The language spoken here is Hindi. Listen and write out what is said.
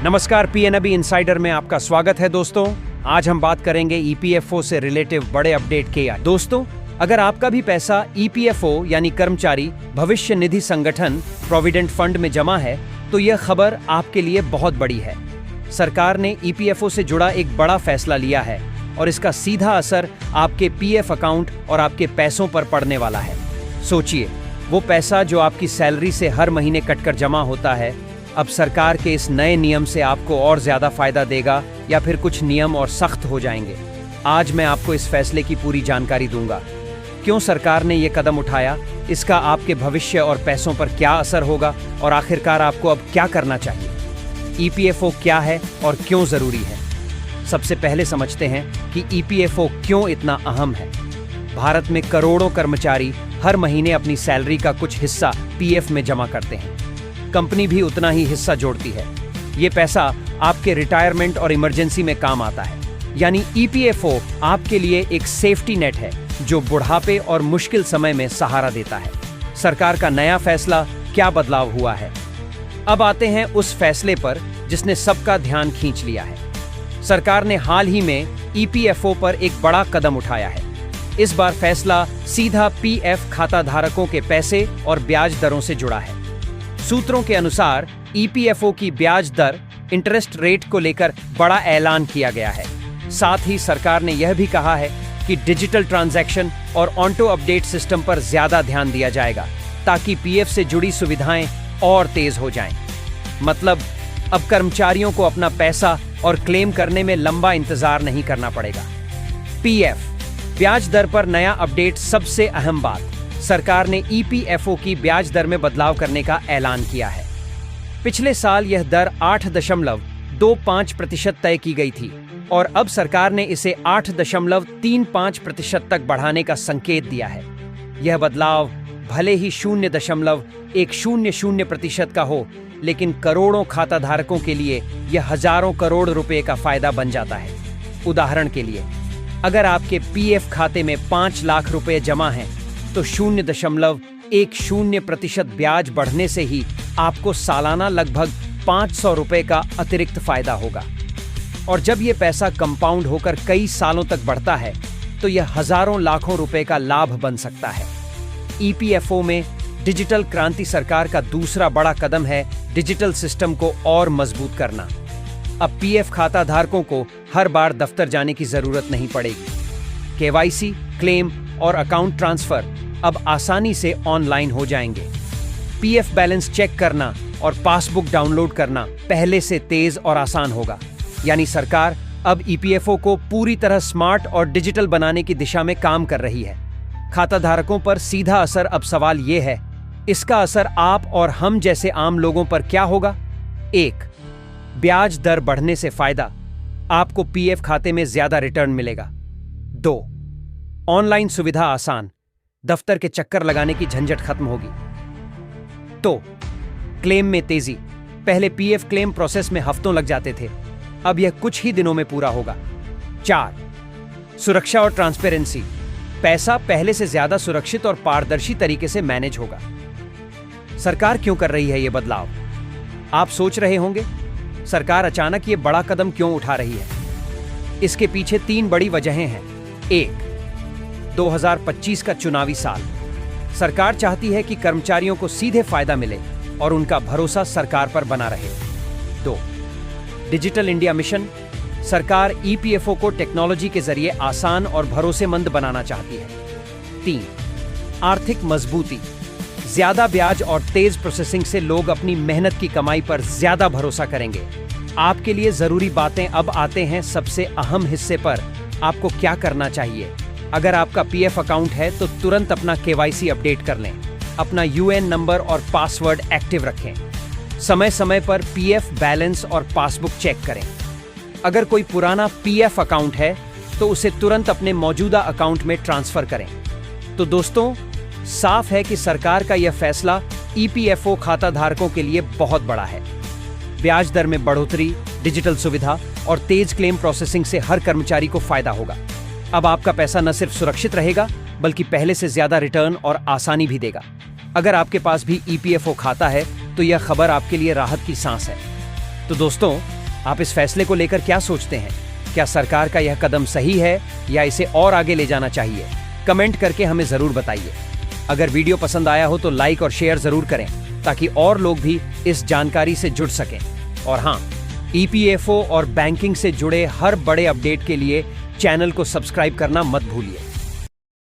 नमस्कार, पीएनबी इनसाइडर में आपका स्वागत है दोस्तों। आज हम बात करेंगे ईपीएफओ से रिलेटिव बड़े अपडेट के। दोस्तों, अगर आपका भी पैसा ईपीएफओ यानी कर्मचारी भविष्य निधि संगठन प्रोविडेंट फंड में जमा है तो यह खबर आपके लिए बहुत बड़ी है। सरकार ने ईपीएफओ से जुड़ा एक बड़ा फैसला लिया है और इसका सीधा असर आपके पीएफ अकाउंट और आपके पैसों पर पड़ने वाला है। सोचिए, वो पैसा जो आपकी सैलरी से हर महीने कटकर जमा होता है, अब सरकार के इस नए नियम से आपको और ज्यादा फायदा देगा या फिर कुछ नियम और सख्त हो जाएंगे। आज मैं आपको इस फैसले की पूरी जानकारी दूंगा। क्यों सरकार ने ये कदम उठाया, इसका आपके भविष्य और पैसों पर क्या असर होगा और आखिरकार आपको अब क्या करना चाहिए। ईपीएफओ क्या है और क्यों जरूरी है। सबसे पहले समझते हैं कि ईपीएफओ क्यों इतना अहम है। भारत में करोड़ों कर्मचारी हर महीने अपनी सैलरी का कुछ हिस्सा पीएफ में जमा करते हैं। कंपनी भी उतना ही हिस्सा जोड़ती है। ये पैसा आपके रिटायरमेंट और इमरजेंसी में काम आता है। यानी ईपीएफओ आपके लिए एक सेफ्टी नेट है जो बुढ़ापे और मुश्किल समय में सहारा देता है। सरकार का नया फैसला क्या बदलाव हुआ है, अब आते हैं उस फैसले पर जिसने सबका ध्यान खींच लिया है। सरकार ने हाल ही में ईपीएफओ पर एक बड़ा कदम उठाया है। इस बार फैसला सीधा पीएफ खाता धारकों के पैसे और ब्याज दरों से जुड़ा है। सूत्रों के अनुसार ईपीएफओ की ब्याज दर इंटरेस्ट रेट को लेकर बड़ा ऐलान किया गया है। साथ ही सरकार ने यह भी कहा है कि डिजिटल ट्रांजैक्शन और ऑटो अपडेट सिस्टम पर ज्यादा ध्यान दिया जाएगा ताकि पीएफ से जुड़ी सुविधाएं और तेज हो जाएं। मतलब अब कर्मचारियों को अपना पैसा और क्लेम करने में लंबा इंतजार नहीं करना पड़ेगा। पीएफ ब्याज दर पर नया अपडेट। सबसे अहम बात, सरकार ने ईपीएफओ की ब्याज दर में बदलाव करने का ऐलान किया है। पिछले साल यह दर 8.25% तय की गई थी और अब सरकार ने इसे 8.35% तक बढ़ाने का संकेत दिया है। यह बदलाव भले ही 0.100% का हो, लेकिन करोड़ों खाता धारकों के लिए यह हजारों करोड़ रुपए का फायदा बन जाता है। उदाहरण के लिए, अगर आपके पीएफ खाते में 5 लाख रुपए जमा हैं तो 0.10% ब्याज बढ़ने से ही आपको सालाना लगभग 500 रुपए का अतिरिक्त फायदा होगा। और जब यह पैसा कंपाउंड होकर कई सालों तक बढ़ता है तो यह हजारों लाखों रुपए का लाभ बन सकता है। ईपीएफओ में डिजिटल क्रांति सरकार का दूसरा बड़ा कदम है डिजिटल सिस्टम को और मजबूत करना। अब पीएफ खाता धारकों को हर बार दफ्तर जाने की जरूरत नहीं पड़ेगी। केवाईसी, क्लेम और अकाउंट ट्रांसफर अब आसानी से ऑनलाइन हो जाएंगे। पीएफ बैलेंस चेक करना और पासबुक डाउनलोड करना पहले से तेज और आसान होगा। यानी सरकार अब ईपीएफओ को पूरी तरह स्मार्ट और डिजिटल बनाने की दिशा में काम कर रही है। खाता धारकों पर सीधा असर। अब सवाल यह है, इसका असर आप और हम जैसे आम लोगों पर क्या होगा। 1. ब्याज दर बढ़ने से फायदा, आपको पीएफ खाते में ज्यादा रिटर्न मिलेगा। 2. ऑनलाइन सुविधा आसान, दफ्तर के चक्कर लगाने की झंझट खत्म होगी। तो क्लेम में तेजी, पहले पीएफ क्लेम प्रोसेस में हफ्तों लग जाते थे, अब यह कुछ ही दिनों में पूरा होगा। 4. सुरक्षा और ट्रांसपेरेंसी, पैसा पहले से ज्यादा सुरक्षित और पारदर्शी तरीके से मैनेज होगा। सरकार क्यों कर रही है यह बदलाव, आप सोच रहे होंगे। सरकार अचानक यह बड़ा कदम क्यों उठा रही है। इसके पीछे 3 बड़ी वजहें हैं। 1. 2025 का चुनावी साल, सरकार चाहती है कि कर्मचारियों को सीधे फायदा मिले और उनका भरोसा सरकार पर बना रहे। 2. डिजिटल इंडिया मिशन, सरकार ईपीएफओ को टेक्नोलॉजी के जरिए आसान और भरोसेमंद बनाना चाहती है। 3. आर्थिक मजबूती, ज्यादा ब्याज और तेज प्रोसेसिंग से लोग अपनी मेहनत की कमाई पर ज्यादा भरोसा करेंगे। आपके लिए जरूरी बातें। अब आते हैं सबसे अहम हिस्से पर, आपको क्या करना चाहिए। अगर आपका पीएफ अकाउंट है तो तुरंत अपना केवाईसी अपडेट कर लें, अपना यूएन नंबर और पासवर्ड एक्टिव रखें। समय समय पर पीएफ बैलेंस और पासबुक चेक करें। अगर कोई पुराना पीएफ अकाउंट है तो उसे तुरंत अपने मौजूदा अकाउंट में ट्रांसफर करें। तो दोस्तों, साफ है कि सरकार का यह फैसला ईपीएफओ खाता धारकों के लिए बहुत बड़ा है। ब्याज दर में बढ़ोतरी, डिजिटल सुविधा और तेज क्लेम प्रोसेसिंग से हर कर्मचारी को फायदा होगा। अब आपका पैसा न सिर्फ सुरक्षित रहेगा बल्कि पहले से ज्यादा रिटर्न और आसानी भी देगा। अगर आपके पास भी ईपीएफओ खाता है तो यह खबर आपके लिए राहत की सांस है। तो दोस्तों, आप इस फैसले को लेकर क्या सोचते हैं? क्या सरकार का यह कदम सही है या इसे और आगे ले जाना चाहिए? कमेंट करके हमें जरूर बताइए। अगर वीडियो पसंद आया हो तो लाइक और शेयर जरूर करें ताकि और लोग भी इस जानकारी से जुड़ सकें। और हाँ, ईपीएफओ और बैंकिंग से जुड़े हर बड़े अपडेट के लिए चैनल को सब्सक्राइब करना मत भूलिए।